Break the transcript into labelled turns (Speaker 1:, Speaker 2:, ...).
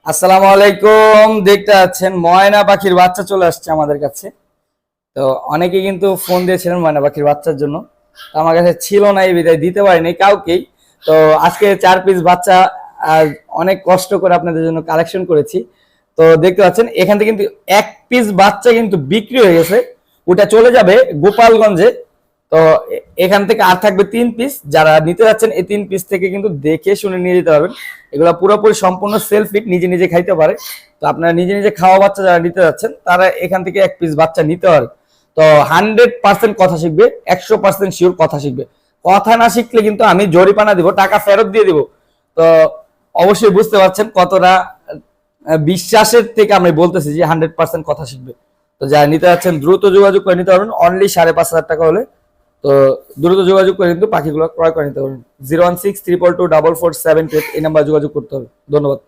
Speaker 1: আসসালামু আলাইকুম। দেখতে পাচ্ছেন ময়না পাখির বাচ্চা চলে আসছে আমাদের কাছে। তো অনেকে কিন্তু ফোন দিয়েছিলেন ময়না পাখির বাচ্চার জন্য, তো আমার কাছে ছিল না, এই বিদায় দিতে পারিনি কাউকেই। তো আজকে 4 পিস বাচ্চা আর অনেক কষ্ট করে আপনাদের জন্য কালেকশন করেছি। তো দেখতে পাচ্ছেন এখান থেকে কিন্তু 1 পিস বাচ্চা কিন্তু বিক্রি হয়ে গেছে, ওটা চলে যাবে গোপালগঞ্জে। তো এখান থেকে আর থাকবে 3 পিস। যারা নিতে যাচ্ছেন এই 3 পিস থেকে কিন্তু দেখে শুনে নিয়ে যেতে পারবেন। এগুলো পুরোপুরি সম্পূর্ণ সেলফ ফিট, নিজে নিজে খাইতে পারে। তো আপনারা নিজে নিজে খাওয়া বাচ্চা যারা নিতে যাচ্ছেন তারা এখান থেকে 1 পিস বাচ্চা নিতে পারে। তো 100% কথা শিখবে, 100% শিওর কথা শিখবে। কথা না শিখলে কিন্তু আমি জরিমানা দিব, টাকা ফেরত দিয়ে দিব। তো অবশ্যই বুঝতে পারছেন কতটা বিশ্বাসের থেকে আমি বলতেছি যে 100% কথা শিখবে। তো যারা নিতে যাচ্ছেন দ্রুত যোগাযোগ করে নিতে পারবেন, অনলি 5,500 টাকা হলে। তো দ্রুত যোগাযোগ করে কিন্তু পাখিগুলো ক্রয় করে নিতে পারবেন। 016 222 447 এই নাম্বার যোগাযোগ করতে হবে। ধন্যবাদ।